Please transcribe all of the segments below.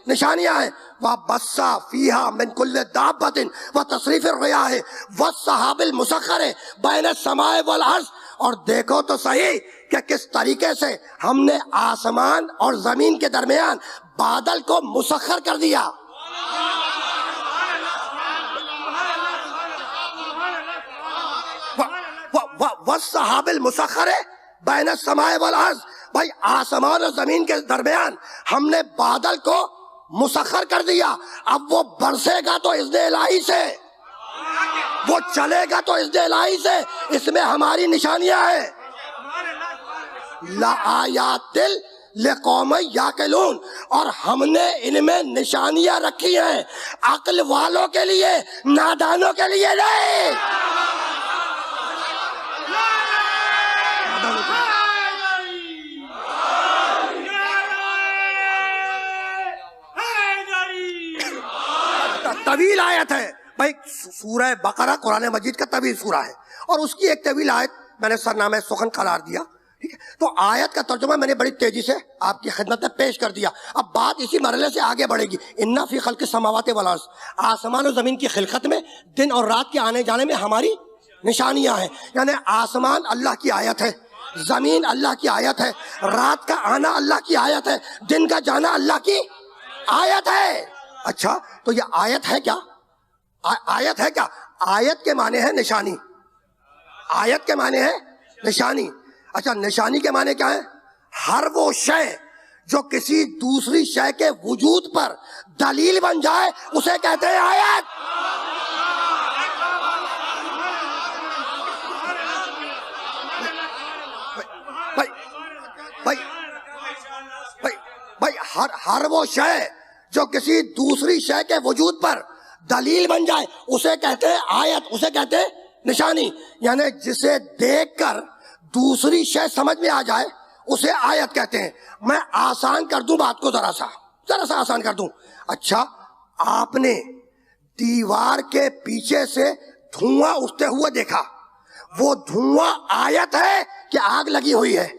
نشانیاں ہیں. وَبَثَّ فِيهَا مِن كُلِّ دَابَّةٍ وَتَصْرِيفِ الرِّيَاحِ وَالسَّحَابِ الْمُسَخَّرِ بَيْنَ السَّمَاءِ وَالْأَرْضِ. اور دیکھو تو صحیح کہ کس طریقے سے ہم نے آسمان اور زمین کے درمیان بادل کو مسخر کر دیا. وَالسَّحَابِ الْمُسَخَّرِ بَيْنَ السَّمَاءِ وَالْأَرْضِ. بھائی آسمان اور زمین کے درمیان ہم نے بادل کو مسخر کر دیا. اب وہ برسے گا تو اذن الہی سے، وہ چلے گا تو اذن الہی سے. اس میں ہماری نشانیاں ہیں. لَآیَاتٍ لِقَوْمٍ یَعْقِلُونَ. اور ہم نے ان میں نشانیاں رکھی ہیں عقل والوں کے لیے، نادانوں کے لیے نہیں. طویل آیت ہے بھائی. سورہ بقرہ قرآن مجید کا طویل سورہ ہے اور اس کی ایک طویل آیت میں نے سرنامہ سخن قرار دیا. ٹھیک ہے، تو آیت کا ترجمہ میں نے بڑی تیزی سے آپ کی خدمت میں پیش کر دیا. اب بات اسی مرحلے سے آگے بڑھے گی. اِنَّ فِي خَلْقِ السَّمَاوَاتِ وَالْأَرْضِ. آسمان و زمین کی خلقت میں دن اور رات کے آنے جانے میں ہماری نشانیاں ہیں. یعنی آسمان اللہ کی آیت ہے، زمین اللہ کی آیت ہے، رات کا آنا اللہ کی آیت ہے، دن کا جانا اللہ کی آیت ہے. اچھا تو یہ آیت ہے کیا؟ آیت ہے کیا؟ آیت کے معنی ہے نشانی. آیت کے معنی ہے نشانی. اچھا نشانی کے معنی کیا ہے؟ ہر وہ شے جو کسی دوسری شے کے وجود پر دلیل بن جائے اسے کہتے ہیں آیت. بھائی ہر وہ شے جو کسی دوسری شے کے وجود پر دلیل بن جائے اسے کہتے ہیں آیت، اسے کہتے ہیں نشانی. یعنی جسے دیکھ کر دوسری شے سمجھ میں آ جائے اسے آیت کہتے ہیں. میں آسان کر دوں بات کو، ذرا سا آسان کر دوں. اچھا آپ نے دیوار کے پیچھے سے دھواں اٹھتے ہوئے دیکھا، وہ دھواں آیت ہے کہ آگ لگی ہوئی ہے؟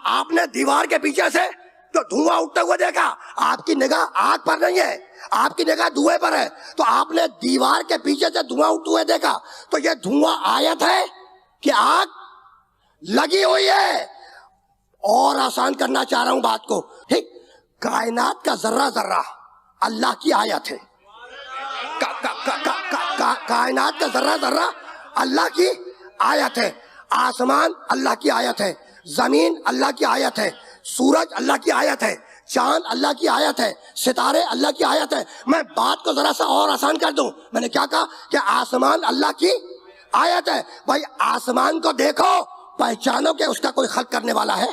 آپ نے دیوار کے پیچھے سے جو دھواں اٹھتے ہوئے دیکھا، آپ کی نگاہ آگ پر نہیں ہے، آپ کی نگاہ دھوئے پر ہے. تو آپ نے دیوار کے پیچھے سے دھواں اٹھتے ہوئے دیکھا تو یہ دھواں آیت ہے کہ آگ لگی ہوئی ہے. اور آسان کرنا چاہ رہا ہوں بات کو. ٹھیک، کائنات کا ذرہ ذرہ اللہ کی آیت ہے. کائنات کا ذرہ ذرہ اللہ کی آیت ہے. آسمان اللہ کی آیت ہے، زمین اللہ کی آیت ہے، سورج اللہ کی آیت ہے، چاند اللہ کی آیت ہے، ستارے اللہ کی آیت ہے. میں بات کو ذرا سا اور آسان کر دوں. میں نے کیا کہا کہ آسمان اللہ کی آیت ہے. بھائی آسمان کو دیکھو، پہچانو کہ اس کا کوئی خلق کرنے والا ہے.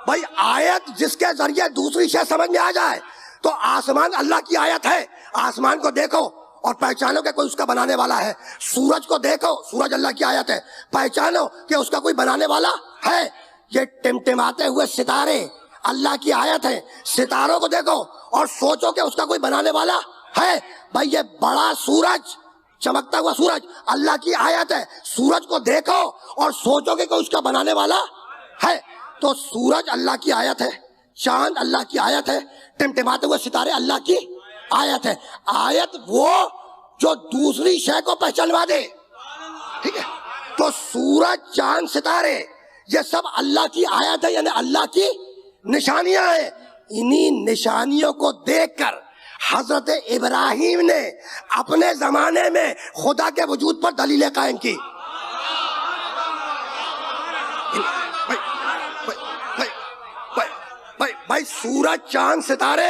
بھائی آیت جس کے ذریعے دوسری شے سمجھ میں آ جائے تو آسمان اللہ کی آیت ہے. آسمان کو دیکھو اور پہچانو کہ کوئی اس کا بنانے والا ہے. سورج کو دیکھو، سورج اللہ کی آیت ہے، پہچانو کہ اس کا کوئی بنانے والا ہے. یہ ٹمٹماتے ہوئے ستارے اللہ کی آیت ہے. ستاروں کو دیکھو اور سوچو کہ اس کا کوئی بنانے والا ہے. بھائی یہ بڑا سورج، چمکتا ہوا سورج اللہ کی آیت ہے. سورج کو دیکھو اور سوچو کہ کوئی اس کا بنانے والا ہے. تو سورج اللہ کی آیت ہے، چاند اللہ کی آیت ہے، ٹمٹماتے ہوئے ستارے اللہ کی آیت ہے. آیت وہ جو دوسری شے کو پہچانوا دے. ٹھیک ہے، تو سورج، چاند، ستارے یہ سب اللہ کی آیت ہے، یعنی اللہ کی نشانیاں ہیں. انہی نشانیوں کو دیکھ کر حضرت ابراہیم نے اپنے زمانے میں خدا کے وجود پر دلیلیں قائم کی. بھائی سورج، چاند، ستارے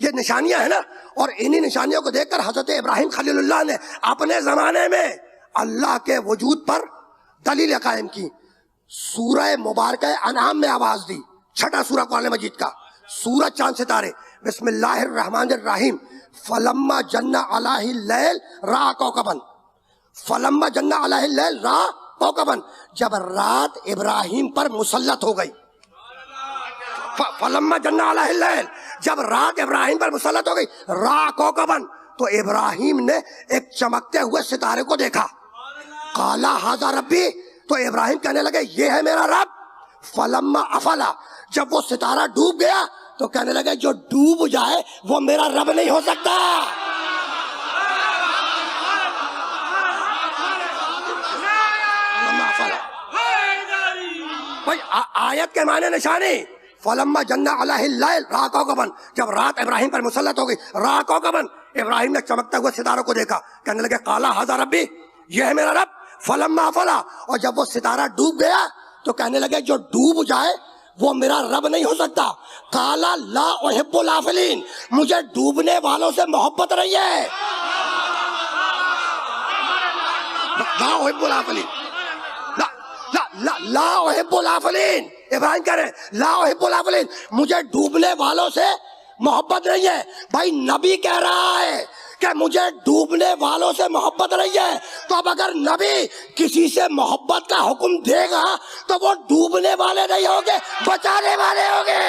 یہ نشانیاں ہیں نا، اور انہی نشانیوں کو دیکھ کر حضرت ابراہیم خلیل اللہ نے اپنے زمانے میں اللہ کے وجود پر دلیل قائم کی. سورہ مبارکہ انعام میں آواز دی، چھٹا سورہ قرآن مجید کا. سورج، چاند، ستارے. بسم اللہ الرحمن الرحیم. فلما جن علیہ اللیل رأى کوكبا. فلما جن علیہ اللیل رأى کوكبا. جب رات ابراہیم پر مسلط ہو گئی، فلما جن علیہ اللیل، جب رات ابراہیم پر مسلط ہو گئی، رأى کوكبا، تو ابراہیم نے ایک چمکتے ہوئے ستارے کو دیکھا. قال ھذا ربی، تو ابراہیم کہنے لگے یہ ہے میرا رب. فلما افلا، جب وہ ستارہ ڈوب گیا تو کہنے لگے جو ڈوب جائے وہ میرا رب نہیں ہو سکتا. بھائی آیت کے معنی نشانی. فلما جن علیہ اللیل رأى کوكبا، جب رات ابراہیم پر مسلط ہو گئی، رأى کوكبا، ابراہیم نے چمکتے ہوئے ستاروں کو دیکھا. کہنے لگے قال ھذا ربی، یہ ہے میرا رب. فلما افلا، اور جب وہ ستارہ ڈوب گیا تو کہنے لگے جو ڈوب جائے وہ میرا رب نہیں ہو سکتا. قال لا احب الافلین، مجھے ڈوبنے والوں سے محبت نہیں ہے. لا احب الافلین، لا احب الافلین. ابراہیم کہہ رہے ہیں لا احب الافلین، مجھے ڈوبنے والوں سے محبت نہیں ہے. بھائی نبی کہہ رہا ہے کہ مجھے ڈوبنے والوں سے محبت نہیں ہے، تو اب اگر نبی کسی سے محبت کا حکم دے گا تو وہ ڈوبنے والے نہیں ہوں گے، بچانے والے ہوں گے.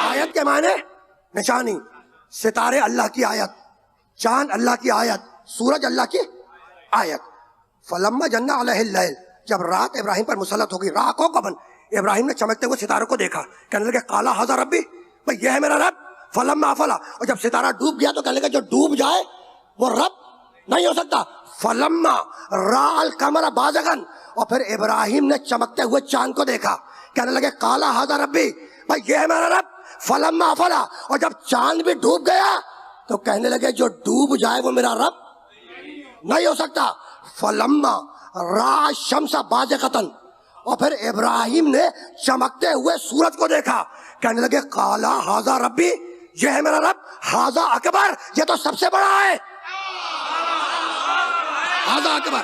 آیت کے معنی نشانی. ستارے اللہ کی آیت، چاند اللہ کی آیت، سورج اللہ کی آیت. فلما جن علیہ اللیل، جب رات ابراہیم پر مسلط ہو گئی، رأى کوكبا، ابراہیم نے چمکتے ہوئے ستاروں کو دیکھا. کہنے لگے قال ھذا ربی، بھئی یہ ہے میرا رب. فلما افلا، اور جب ستارہ ڈوب گیا تو کہنے لگے جو ڈوب جائے وہ رب نہیں ہو سکتا. فلما رأى القمر بازغا، اور پھر ابراہیم نے چمکتے ہوئے چاند کو دیکھا. کہنے لگے قال ھذا ربی، بھئی یہ ہے میرا رب. فلما افلا، اور جب چاند بھی ڈوب گیا تو کہنے لگے جو ڈوب جائے وہ میرا رب نہیں ہو سکتا. فلما رأى الشمس بازغة، اور پھر ابراہیم نے چمکتے ہوئے سورج کو دیکھا. کہنے لگے قال ھذا ربی، یہ ہے میرا رب. ھذا اکبر، یہ تو سب سے بڑا ہے. ھذا اکبر،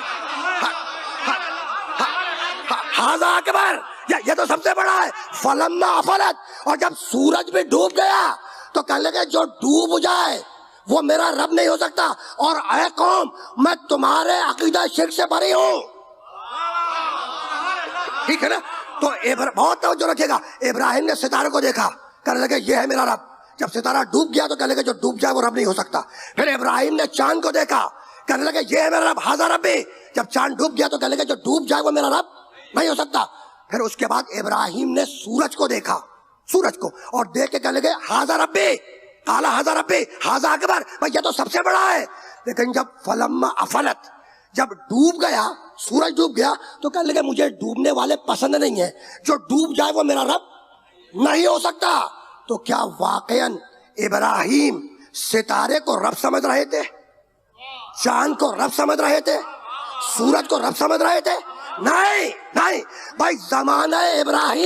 ھذا اکبر، یہ تو سب سے بڑا ہے. فلما افلت، اور جب سورج بھی ڈوب گیا تو کہنے لگے جو ڈوب جائے وہ میرا رب نہیں ہو سکتا. اور اے قوم، میں تمہارے عقیدہ شرک سے بری ہوں. ٹھیک ہے نا؟ تو بہت توجہ رکھے گا. ابراہیم نے ستارے کو دیکھا، کہنے لگے یہ ہے میرا رب. جب ستارہ ڈوب گیا تو کہنے لگے جو ڈوب جائے وہ رب نہیں ہو سکتا. پھر ابراہیم نے چاند کو دیکھا، کہنے لگے یہ ہے میرا رب. ھذا ربی، جب چاند ڈوب گیا تو کہنے لگے جو ڈوب جائے وہ میرا رب نہیں ہو سکتا. پھر اس کے بعد ابراہیم نے سورج کو دیکھا، سورج کو، اور دیکھ کے کہنے لگے ھذا ربی. قال ھذا ربی ھذا اکبر، بھئی یہ تو سب سے بڑا ہے. لیکن جب فلما افلت، جب ڈوب گیا، سورج ڈوب گیا تو کہنے لگے مجھے ڈوبنے والے پسند نہیں ہیں، جو ڈوب جائے وہ میرا رب نہیں ہو سکتا. تو کیا واقعاً ابراہیم ستارے کو رب سمجھ رہے تھے؟ چاند کو رب سمجھ رہے تھے؟ سورج کو رب سمجھ رہے تھے؟ نہیں نہیں بھائی، زمانہ ابراہیم